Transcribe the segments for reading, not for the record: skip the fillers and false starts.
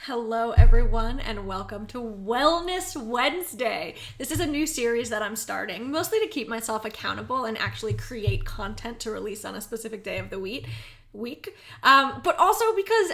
Hello everyone and welcome to Wellness Wednesday. This is a new series that I'm starting, mostly to keep myself accountable and actually create content to release on a specific day of the week. But also because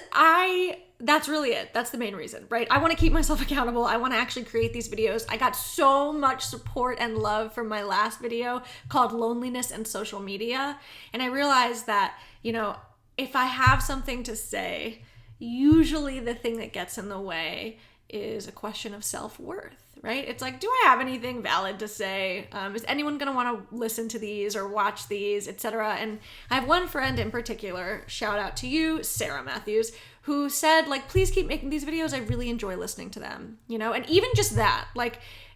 that's really it. That's the main reason, right? I want to keep myself accountable. I want to actually create these videos. I got so much support and love from my last video called Loneliness and Social Media. And I realized that, if I have something to say, usually the thing that gets in the way is a question of self-worth, right? It's like, do I have anything valid to say? Is anyone going to want to listen to these or watch these, etc.? And I have one friend in particular, shout out to you, Sarah Matthews, who said, please keep making these videos. I really enjoy listening to them, And even just that,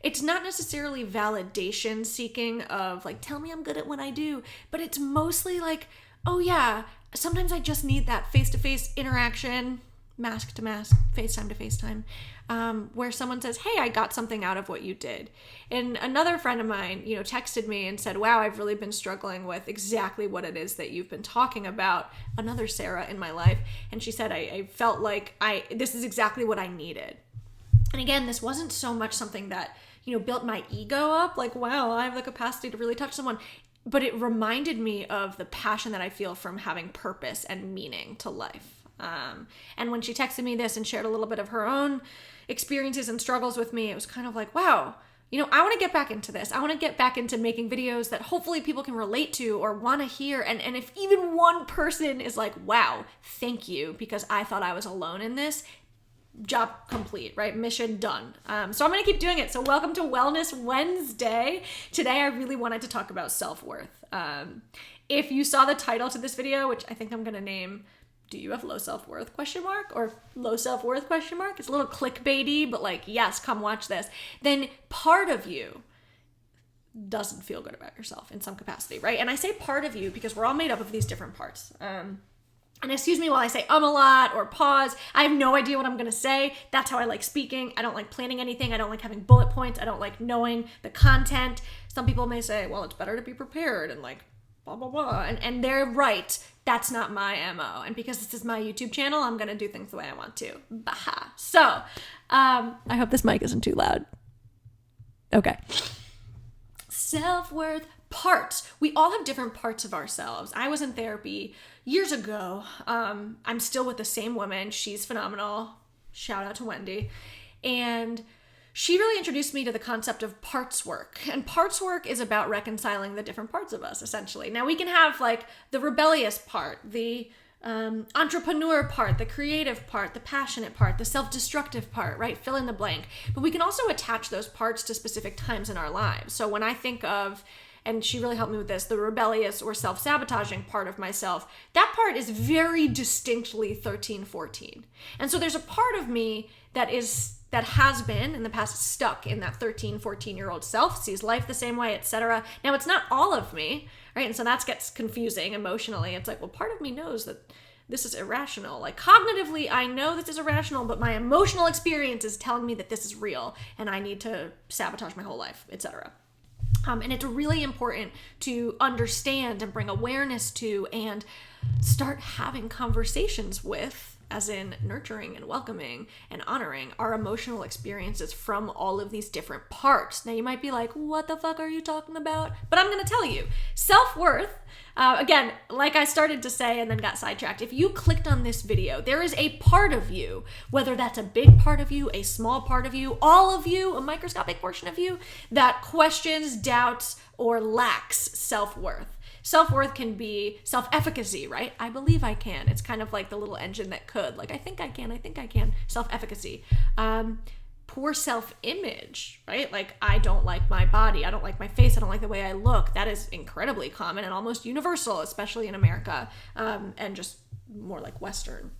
it's not necessarily validation seeking of tell me I'm good at what I do, but it's mostly oh yeah, sometimes I just need that face-to-face interaction, mask to mask, FaceTime to FaceTime, where someone says, hey, I got something out of what you did. And another friend of mine, texted me and said, wow, I've really been struggling with exactly what it is that you've been talking about. Another Sarah in my life. And she said, I felt like this is exactly what I needed. And again, this wasn't so much something that, built my ego up, wow, I have the capacity to really touch someone. But it reminded me of the passion that I feel from having purpose and meaning to life. And when she texted me this and shared a little bit of her own experiences and struggles with me, it was kind of wow, I want to get back into this. I want to get back into making videos that hopefully people can relate to or want to hear. And if even one person is wow, thank you, because I thought I was alone in this, job complete, right? Mission done. So I'm going to keep doing it. So welcome to Wellness Wednesday. Today, I really wanted to talk about self-worth. If you saw the title to this video, which I think I'm going to name, do you have low self-worth ? Or low self-worth ? It's a little clickbaity, but yes, come watch this. Then part of you doesn't feel good about yourself in some capacity, right? And I say part of you because we're all made up of these different parts. And excuse me while I say a lot or pause. I have no idea what I'm going to say. That's how I like speaking. I don't like planning anything. I don't like having bullet points. I don't like knowing the content. Some people may say, well, it's better to be prepared and blah, blah, blah. And they're right. That's not my MO. And because this is my YouTube channel, I'm going to do things the way I want to. Baha. So, I hope this mic isn't too loud. Okay. Self-worth parts. We all have different parts of ourselves. I was in therapy years ago. I'm still with the same woman. She's phenomenal. Shout out to Wendy. And she really introduced me to the concept of parts work. And parts work is about reconciling the different parts of us, essentially. Now, we can have the rebellious part, the entrepreneur part, the creative part, the passionate part, the self-destructive part, right? Fill in the blank. But we can also attach those parts to specific times in our lives. So when I think of, and she really helped me with this, the rebellious or self-sabotaging part of myself, that part is very distinctly 13, 14. And so there's a part of me that has been in the past stuck in that 13, 14-year-old self, sees life the same way, etc. Now, it's not all of me, right? And so that gets confusing emotionally. It's well, part of me knows that this is irrational. Cognitively, I know this is irrational, but my emotional experience is telling me that this is real and I need to sabotage my whole life, etc. And it's really important to understand and bring awareness to and start having conversations with, as in nurturing and welcoming and honoring our emotional experiences from all of these different parts. Now you might be like, what the fuck are you talking about? But I'm going to tell you, self-worth, again, like I started to say and then got sidetracked, if you clicked on this video, there is a part of you, whether that's a big part of you, a small part of you, all of you, a microscopic portion of you, that questions, doubts, or lacks self-worth. Self-worth can be self-efficacy, right? I believe I can. It's kind of like the little engine that could. I think I can. Self-efficacy. Poor self-image, right? I don't like my body. I don't like my face. I don't like the way I look. That is incredibly common and almost universal, especially in America, and just more Western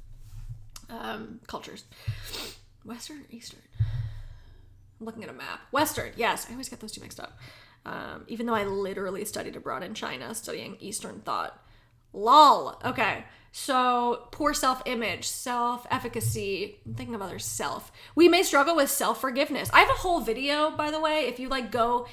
cultures. Western or Eastern? I'm looking at a map. Western, yes. I always get those two mixed up. Even though I literally studied abroad in China, studying Eastern thought. Lol. Okay. So poor self-image, self-efficacy, I'm thinking of other self. We may struggle with self-forgiveness. I have a whole video, by the way. If you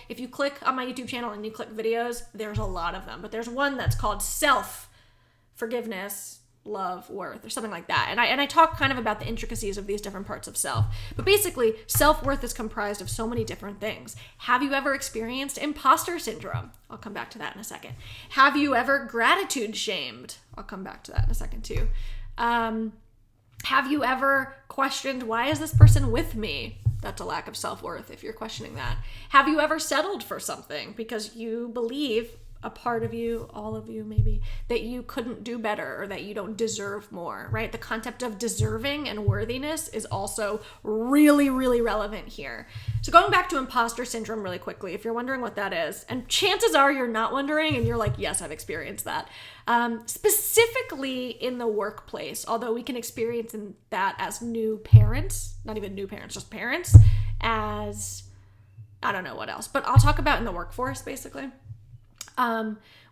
if you click on my YouTube channel and you click videos, there's a lot of them. But there's one that's called self-forgiveness, love, worth, or something like that. And I talk kind of about the intricacies of these different parts of self. But basically, self-worth is comprised of so many different things. Have you ever experienced imposter syndrome? I'll come back to that in a second. Have you ever gratitude shamed? I'll come back to that in a second too. Have you ever questioned, why is this person with me? That's a lack of self-worth if you're questioning that. Have you ever settled for something because you believe, a part of you, all of you maybe, that you couldn't do better or that you don't deserve more, right? The concept of deserving and worthiness is also really, really relevant here. So going back to imposter syndrome really quickly, if you're wondering what that is, and chances are you're not wondering and you're like, yes, I've experienced that. Specifically in the workplace, although we can experience that as new parents, not even new parents, just parents, as I don't know what else, but I'll talk about in the workforce basically.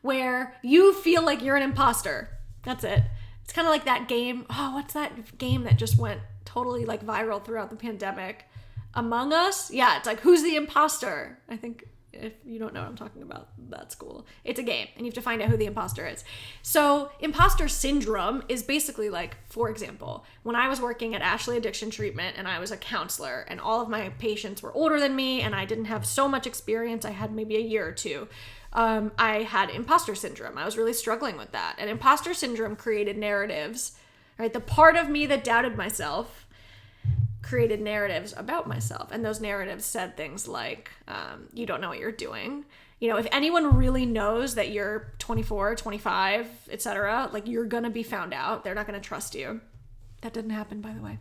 Where you feel like you're an imposter. That's it. It's kind of like that game. Oh, what's that game that just went totally like viral throughout the pandemic? Among Us? Yeah, it's like, who's the imposter? I think if you don't know what I'm talking about, that's cool. It's a game and you have to find out who the imposter is. So imposter syndrome is basically like, for example, when I was working at Ashley Addiction Treatment and I was a counselor and all of my patients were older than me and I didn't have so much experience. I had maybe a year or two. I had imposter syndrome. I was really struggling with that. And imposter syndrome created narratives, right? The part of me that doubted myself created narratives about myself. And those narratives said things like, you don't know what you're doing. You know, if anyone really knows that you're 24, 25, etc., like you're going to be found out. They're not going to trust you. That didn't happen, by the way.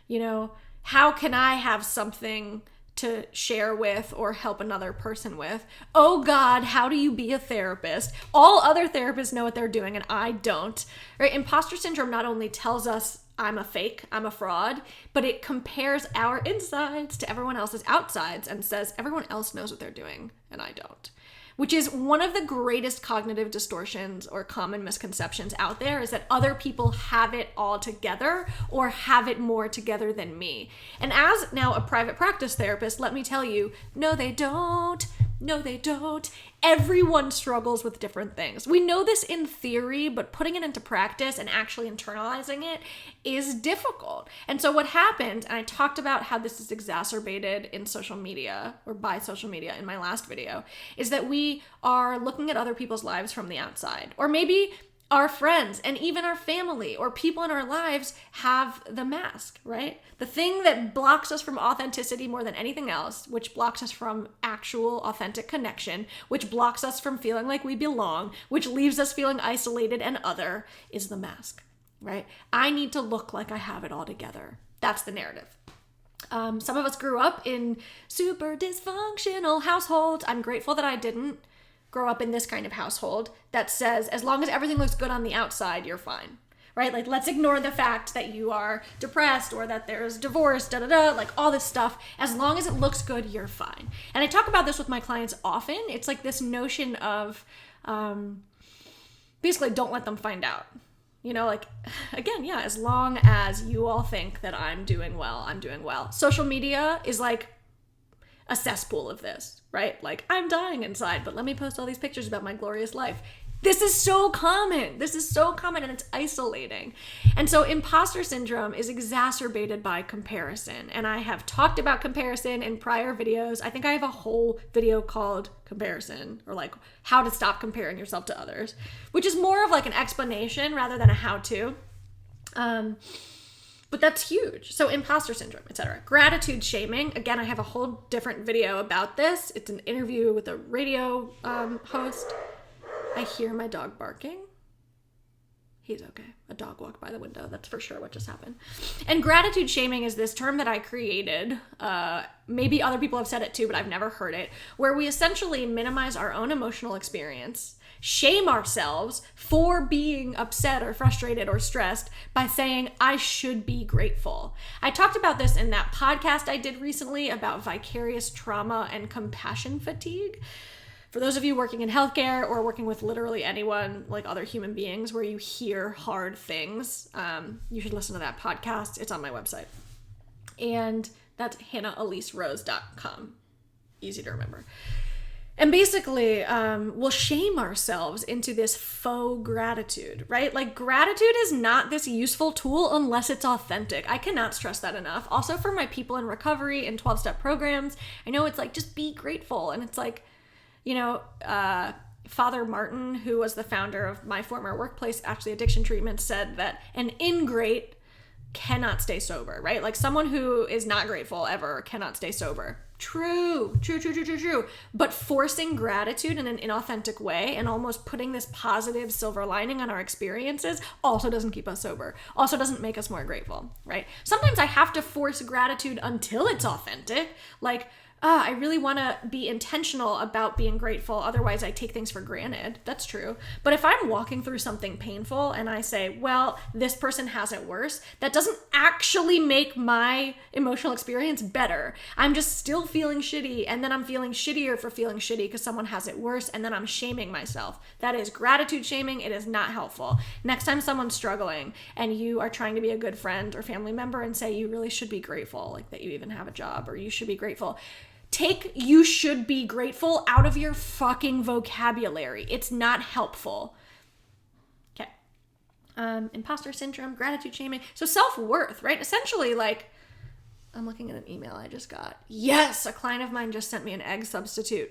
You know, how can I have something to share with or help another person with? Oh God, how do you be a therapist? All other therapists know what they're doing and I don't, right? Imposter syndrome not only tells us I'm a fake, I'm a fraud, but it compares our insides to everyone else's outsides and says everyone else knows what they're doing and I don't. Which is one of the greatest cognitive distortions or common misconceptions out there, is that other people have it all together or have it more together than me. And as now a private practice therapist, let me tell you, no, they don't. No, they don't. Everyone struggles with different things. We know this in theory, but putting it into practice and actually internalizing it is difficult. And so what happened, and I talked about how this is exacerbated in social media or by social media in my last video, is that we are looking at other people's lives from the outside. Or maybe our friends and even our family or people in our lives have the mask, right? The thing that blocks us from authenticity more than anything else, which blocks us from actual authentic connection, which blocks us from feeling like we belong, which leaves us feeling isolated and other, is the mask, right? I need to look like I have it all together. That's the narrative. Some of us grew up in super dysfunctional households. I'm grateful that I didn't grow up in this kind of household that says, as long as everything looks good on the outside, you're fine, right? Like, let's ignore the fact that you are depressed or that there's divorce, like all this stuff. As long as it looks good, you're fine. And I talk about this with my clients often. It's like this notion of basically don't let them find out. You know, like, again, yeah, as long as you all think that I'm doing well, I'm doing well. Social media is like a cesspool of this, right? Like, I'm dying inside, but let me post all these pictures about my glorious life. This is so common. This is so common and it's isolating. And so imposter syndrome is exacerbated by comparison. And I have talked about comparison in prior videos. I think I have a whole video called comparison, or like how to stop comparing yourself to others, which is more of like an explanation rather than a how-to. But that's huge. So imposter syndrome, etc. Gratitude shaming. Again, I have a whole different video about this. It's an interview with a radio host. I hear my dog barking. He's okay. A dog walked by the window. That's for sure what just happened. And gratitude shaming is this term that I created. Maybe other people have said it too, but I've never heard it. Where we essentially minimize our own emotional experience, shame ourselves for being upset or frustrated or stressed by saying, I should be grateful. I talked about this in that podcast I did recently about vicarious trauma and compassion fatigue. For those of you working in healthcare or working with literally anyone, like other human beings, where you hear hard things, you should listen to that podcast. It's on my website. And that's hannaheliserose.com. Easy to remember. And basically, we'll shame ourselves into this faux gratitude, right? Like, gratitude is not this useful tool unless it's authentic. I cannot stress that enough. Also, for my people in recovery and 12-step programs, I know it's like, just be grateful. And it's like, Father Martin, who was the founder of my former workplace, actually addiction treatment, said that an ingrate cannot stay sober, right? Like, someone who is not grateful ever cannot stay sober. True. But forcing gratitude in an inauthentic way and almost putting this positive silver lining on our experiences also doesn't keep us sober. Also doesn't make us more grateful, right? Sometimes I have to force gratitude until it's authentic. Like, I really want to be intentional about being grateful. Otherwise, I take things for granted. That's true. But if I'm walking through something painful and I say, well, this person has it worse, that doesn't actually make my emotional experience better. I'm just still feeling shitty, and then I'm feeling shittier for feeling shitty because someone has it worse, and then I'm shaming myself. That is gratitude shaming. It is not helpful. Next time someone's struggling and you are trying to be a good friend or family member and say you really should be grateful, like that you even have a job, or you should be grateful, take "you should be grateful" out of your fucking vocabulary. It's not helpful. Okay. Imposter syndrome, gratitude shaming. So self-worth, right? Essentially, like, I'm looking at an email I just got. Yes, a client of mine just sent me an egg substitute.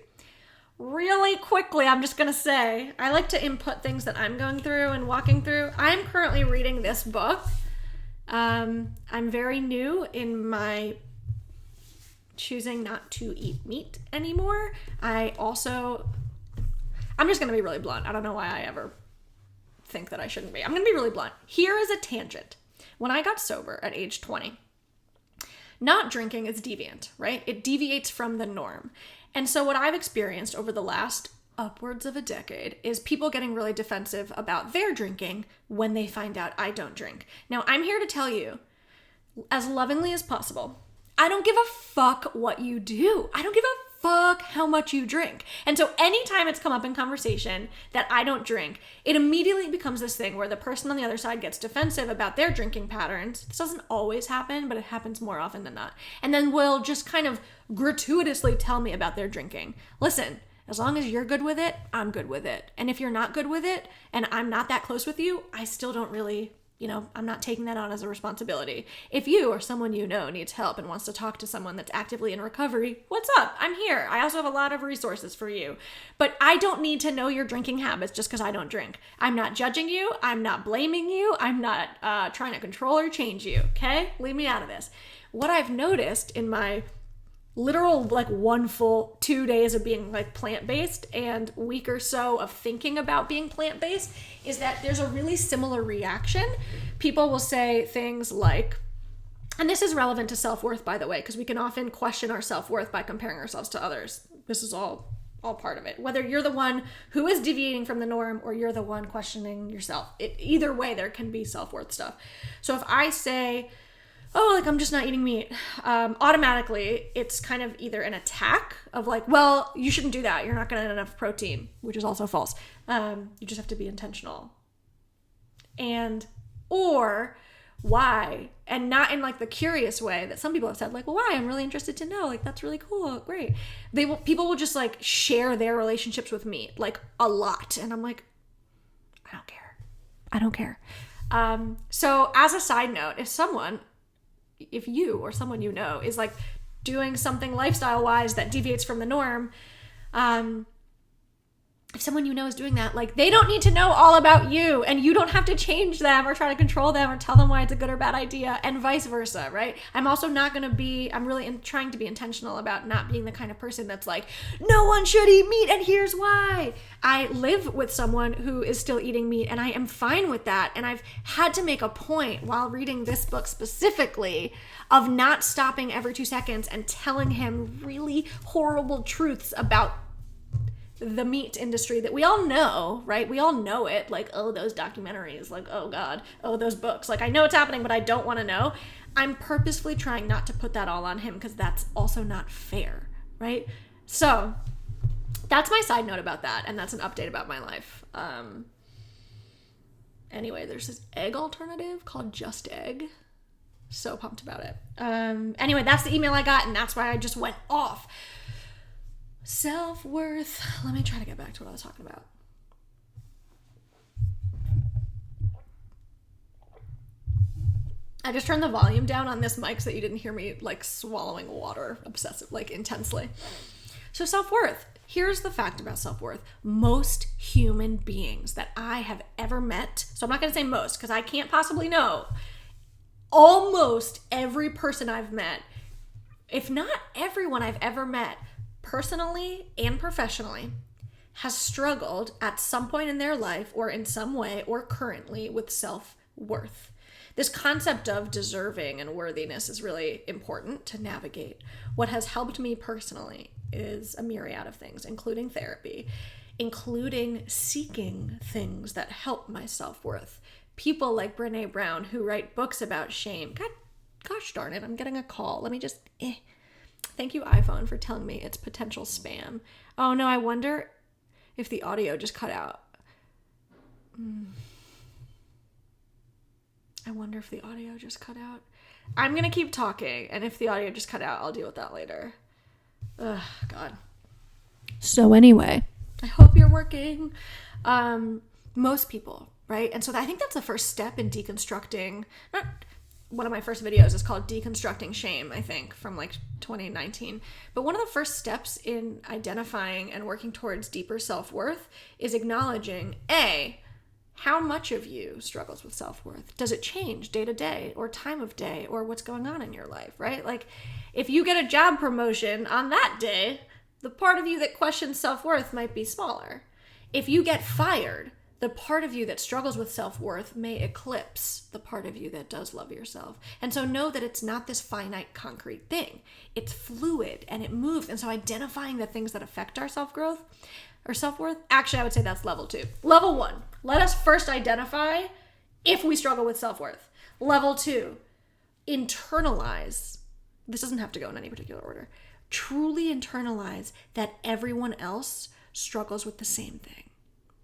Really quickly, I'm just going to say, I like to input things that I'm going through and walking through. I'm currently reading this book. I'm very new in my choosing not to eat meat anymore. I'm just going to be really blunt. I don't know why I ever think that I shouldn't be. I'm going to be really blunt. Here is a tangent. When I got sober at age 20, not drinking is deviant, right? It deviates from the norm. And so what I've experienced over the last upwards of a decade is people getting really defensive about their drinking when they find out I don't drink. Now, I'm here to tell you, as lovingly as possible, I don't give a fuck what you do. I don't give a fuck how much you drink. And so anytime it's come up in conversation that I don't drink, it immediately becomes this thing where the person on the other side gets defensive about their drinking patterns. This doesn't always happen, but it happens more often than not. And then will just kind of gratuitously tell me about their drinking. Listen, as long as you're good with it, I'm good with it. And if you're not good with it and I'm not that close with you, I still don't really, I'm not taking that on as a responsibility. If you or someone you know needs help and wants to talk to someone that's actively in recovery, what's up? I'm here. I also have a lot of resources for you. But I don't need to know your drinking habits just because I don't drink. I'm not judging you. I'm not blaming you. I'm not trying to control or change you, okay? Leave me out of this. What I've noticed in my literal one full 2 days of being plant-based and week or so of thinking about being plant-based is that there's a really similar reaction. People will say things like, and this is relevant to self-worth, by the way, because we can often question our self-worth by comparing ourselves to others. This is all part of it. Whether you're the one who is deviating from the norm or you're the one questioning yourself. Either way, there can be self-worth stuff. So if I say, I'm just not eating meat, automatically it's kind of either an attack of well, you shouldn't do that. You're not going to get enough protein, which is also false. You just have to be intentional. Or why? And not in the curious way that some people have said, well, why? I'm really interested to know. That's really cool. Great. People will just share their relationships with meat, a lot. And I'm I don't care. So as a side note, if you or someone you know is doing something lifestyle wise that deviates from the norm, if someone you know is doing that, they don't need to know all about you, and you don't have to change them or try to control them or tell them why it's a good or bad idea, and vice versa, right? I'm also not going to be, I'm really trying to be intentional about not being the kind of person that's no one should eat meat and here's why. I live with someone who is still eating meat and I am fine with that, and I've had to make a point while reading this book specifically of not stopping every 2 seconds and telling him really horrible truths about the meat industry that we all know, right? We all know it. Those documentaries, oh God, those books. I know it's happening, but I don't want to know. I'm purposefully trying not to put that all on him because that's also not fair, right? So that's my side note about that, and that's an update about my life. Anyway, there's this egg alternative called Just Egg. So pumped about it. Anyway, that's the email I got, and that's why I just went off. Self-worth. Let me try to get back to what I was talking about. I just turned the volume down on this mic so that you didn't hear me like swallowing water obsessive, like intensely. So self-worth. Here's the fact about self-worth. Most human beings that I have ever met, so I'm not going to say most because I can't possibly know, almost every person I've met, if not everyone I've ever met, personally and professionally, has struggled at some point in their life or in some way or currently with self-worth. This concept of deserving and worthiness is really important to navigate. What has helped me personally is a myriad of things, including therapy, including seeking things that help my self-worth. People like Brene Brown who write books about shame. Gosh darn it, I'm getting a call. Let me just, Thank you, iPhone, for telling me it's potential spam. Oh no, I wonder if the audio just cut out. I wonder if the audio just cut out. I'm going to keep talking, and if the audio just cut out, I'll deal with that later. Ugh, God. So anyway, I hope you're working. Most people, right? And so I think that's the first step in deconstructing. One of my first videos is called Deconstructing Shame, I think, from like 2019. But one of the first steps in identifying and working towards deeper self-worth is acknowledging, how much of you struggles with self-worth? Does it change day to day or time of day or what's going on in your life, right? Like if you get a job promotion on that day, the part of you that questions self-worth might be smaller. If you get fired, the part of you that struggles with self-worth may eclipse the part of you that does love yourself. And so know that it's not this finite, concrete thing. It's fluid and it moves. And so identifying the things that affect our self-growth or self-worth, actually, I would say that's level 2. Level 1, let us first identify if we struggle with self-worth. Level 2, internalize. This doesn't have to go in any particular order. Truly internalize that everyone else struggles with the same thing.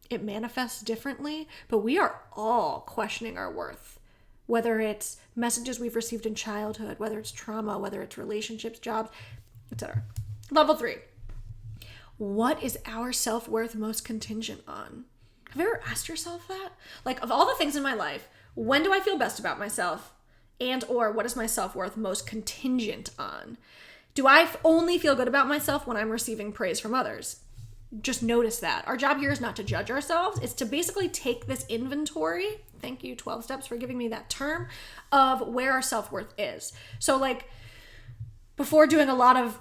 It manifests differently, but we are all questioning our worth. Whether it's messages we've received in childhood, whether it's trauma, whether it's relationships, jobs, etc. Level 3. What is our self-worth most contingent on? Have you ever asked yourself that? Like, of all the things in my life, when do I feel best about myself? And or what is my self-worth most contingent on? Do I only feel good about myself when I'm receiving praise from others? Just notice that. Our job here is not to judge ourselves. It's to basically take this inventory, thank you 12 steps for giving me that term, of where our self-worth is. So like before doing a lot of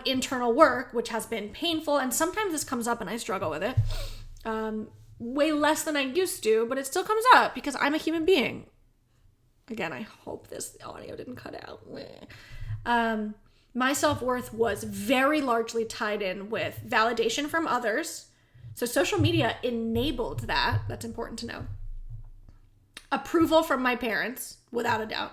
internal work, which has been painful, and sometimes this comes up and I struggle with it, way less than I used to, but it still comes up because I'm a human being. Again, I hope this audio didn't cut out. My self-worth was very largely tied in with validation from others. So social media enabled that. That's important to know. Approval from my parents, without a doubt.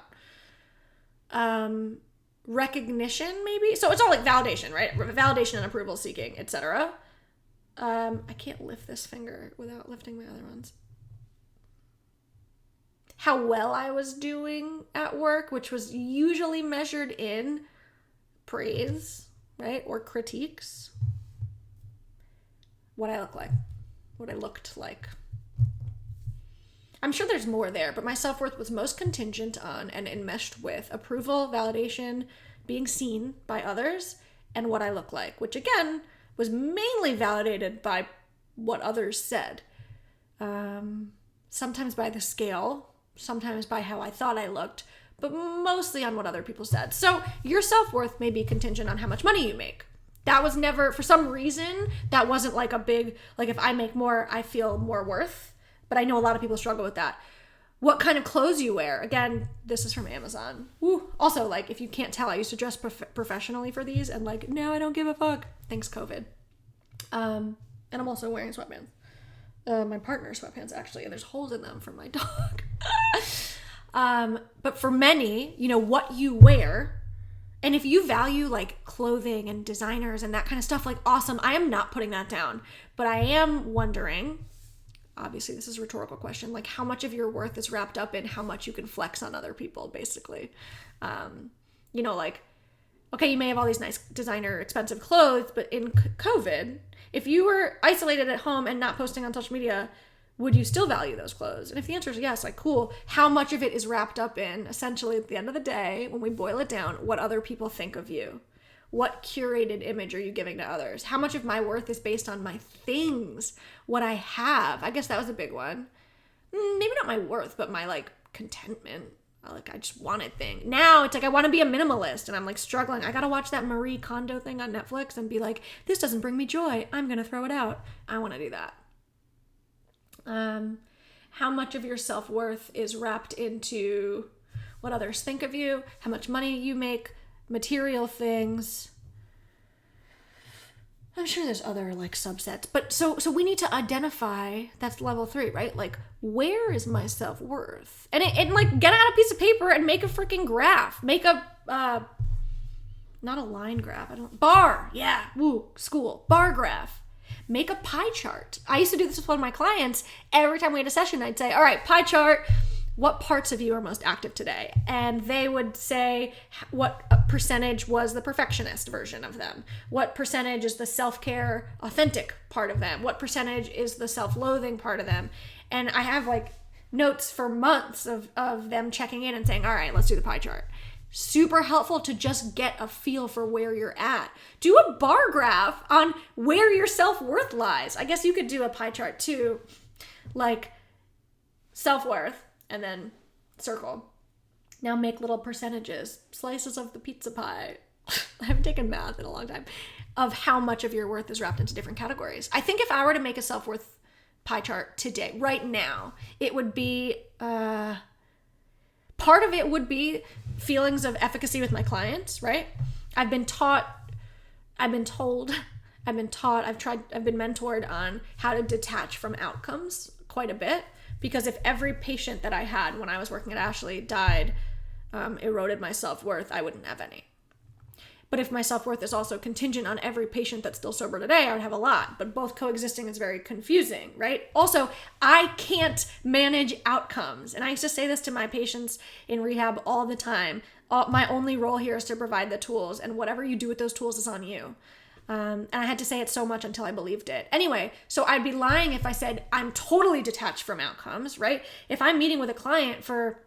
Recognition, maybe. So it's all like validation, right? Validation and approval seeking, etc. I can't lift this finger without lifting my other ones. How well I was doing at work, which was usually measured in praise, right? Or critiques. What I look like. What I looked like. I'm sure there's more there, but my self-worth was most contingent on and enmeshed with approval, validation, being seen by others, and what I look like, which again was mainly validated by what others said. Sometimes by the scale, sometimes by how I thought I looked, but mostly on what other people said. So your self-worth may be contingent on how much money you make. That was never, for some reason, that wasn't like a big, like if I make more, I feel more worth. But I know a lot of people struggle with that. What kind of clothes you wear? Again, this is from Amazon. Woo. Also, like, if you can't tell, I used to dress professionally for these, and like, now I don't give a fuck. Thanks, COVID. And I'm also wearing sweatpants. My partner's sweatpants, actually, and there's holes in them from my dog. But for many, you know, what you wear, and if you value like clothing and designers and that kind of stuff, like awesome. I am not putting that down, but I am wondering, obviously this is a rhetorical question, like how much of your worth is wrapped up in how much you can flex on other people, basically. You know, like okay, you may have all these nice designer expensive clothes, but in COVID, if you were isolated at home and not posting on social media, would you still value those clothes? And if the answer is yes, like cool, how much of it is wrapped up in, essentially at the end of the day, when we boil it down, what other people think of you? What curated image are you giving to others? How much of my worth is based on my things, what I have? I guess that was a big one. Maybe not my worth, but my like contentment. Like I just wanted things. Now it's like I want to be a minimalist and I'm like struggling. I got to watch that Marie Kondo thing on Netflix and be like, this doesn't bring me joy. I'm going to throw it out. I want to do that. How much of your self-worth is wrapped into what others think of you, how much money you make, material things. I'm sure there's other like subsets, but so we need to identify, that's level 3, right? Like, where is my self-worth? And like get out a piece of paper and make a freaking graph. Make a, not a line graph. Bar. Yeah. Woo. School. Bar graph. Make a pie chart. I used to do this with one of my clients. Every time we had a session, I'd say, all right, pie chart. What parts of you are most active today? And they would say what percentage was the perfectionist version of them. What percentage is the self-care, authentic part of them? What percentage is the self-loathing part of them? And I have like notes for months of them checking in and saying, all right, let's do the pie chart. Super helpful to just get a feel for where you're at. Do a bar graph on where your self-worth lies. I guess you could do a pie chart too, like self-worth, and then circle. Now make little percentages, slices of the pizza pie. I haven't taken math in a long time, of how much of your worth is wrapped into different categories. I think if I were to make a self-worth pie chart today, right now, it would be, part of it would be feelings of efficacy with my clients, right? I've been mentored on how to detach from outcomes quite a bit. Because if every patient that I had when I was working at Ashley died, eroded my self-worth, I wouldn't have any. But if my self-worth is also contingent on every patient that's still sober today, I would have a lot. But both coexisting is very confusing, right? Also, I can't manage outcomes. And I used to say this to my patients in rehab all the time. My only role here is to provide the tools, and whatever you do with those tools is on you. And I had to say it so much until I believed it. Anyway, so I'd be lying if I said I'm totally detached from outcomes, right? If I'm meeting with a client for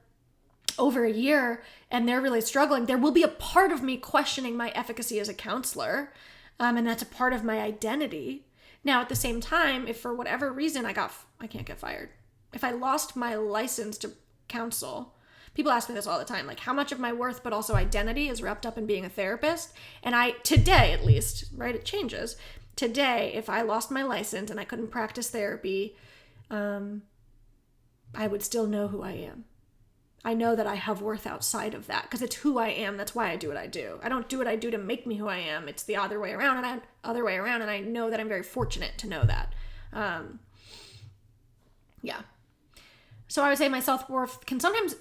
over a year and they're really struggling, there will be a part of me questioning my efficacy as a counselor. And that's a part of my identity. Now, at the same time, if for whatever reason I can't get fired. If I lost my license to counsel, people ask me this all the time, like how much of my worth, but also identity is wrapped up in being a therapist. And today at least, right, it changes. Today, if I lost my license and I couldn't practice therapy, I would still know who I am. I know that I have worth outside of that because it's who I am. That's why I do what I do. I don't do what I do to make me who I am. It's the other way around, and I know that I'm very fortunate to know that. Yeah. So I would say my self-worth can sometimes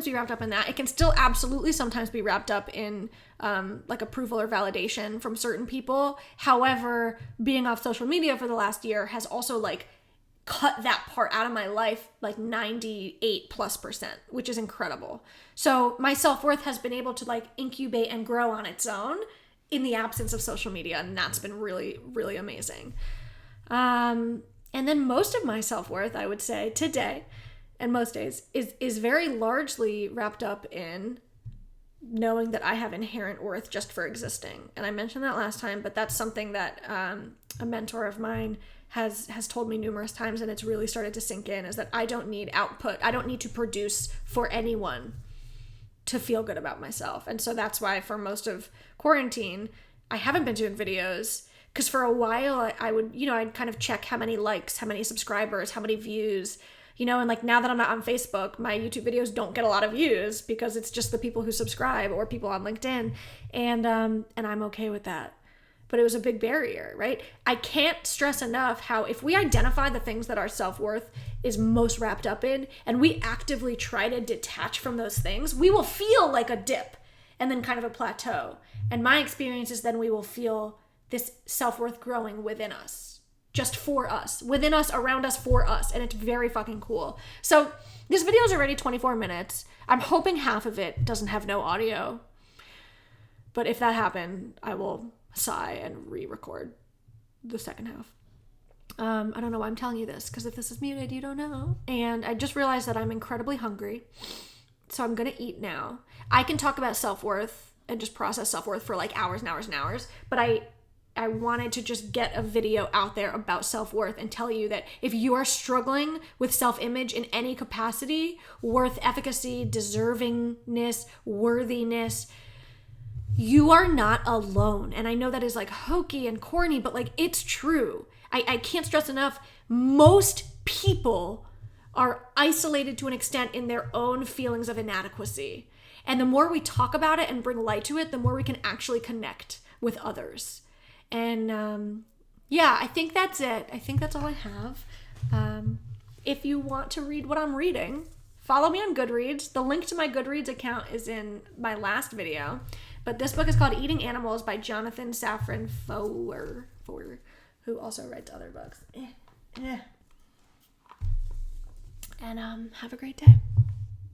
be wrapped up in that. It can still absolutely sometimes be wrapped up in like approval or validation from certain people. However, being off social media for the last year has also like cut that part out of my life like 98+%, which is incredible. So my self-worth has been able to like incubate and grow on its own in the absence of social media, and that's been really, really amazing. And then most of my self-worth, I would say today and most days is very largely wrapped up in knowing that I have inherent worth just for existing. And I mentioned that last time, but that's something that a mentor of mine has told me numerous times, and it's really started to sink in, is that I don't need output. I don't need to produce for anyone to feel good about myself. And so that's why for most of quarantine, I haven't been doing videos, because for a while I would, I'd kind of check how many likes, how many subscribers, how many views, and like now that I'm not on Facebook, my YouTube videos don't get a lot of views because it's just the people who subscribe or people on LinkedIn. And I'm okay with that. But it was a big barrier, right? I can't stress enough how if we identify the things that our self-worth is most wrapped up in, and we actively try to detach from those things, we will feel like a dip and then kind of a plateau. And my experience is then we will feel this self-worth growing within us, just for us, within us, around us, for us. And it's very fucking cool. So this video is already 24 minutes. I'm hoping half of it doesn't have no audio. But if that happened, I will sigh and re-record the second half. I don't know why I'm telling you this, because if this is muted, you don't know. And I just realized that I'm incredibly hungry, so I'm gonna eat now. I can talk about self-worth and just process self-worth for like hours and hours and hours, but I wanted to just get a video out there about self-worth and tell you that if you are struggling with self-image in any capacity, worth, efficacy, deservingness, worthiness, you are not alone. And I know that is like hokey and corny, but like it's true. I can't stress enough, most people are isolated to an extent in their own feelings of inadequacy. And the more we talk about it and bring light to it, the more we can actually connect with others. And yeah, I think that's it. I think that's all I have. If you want to read what I'm reading, follow me on Goodreads. The link to my Goodreads account is in my last video. But this book is called Eating Animals by Jonathan Safran Foer, who also writes other books. And have a great day.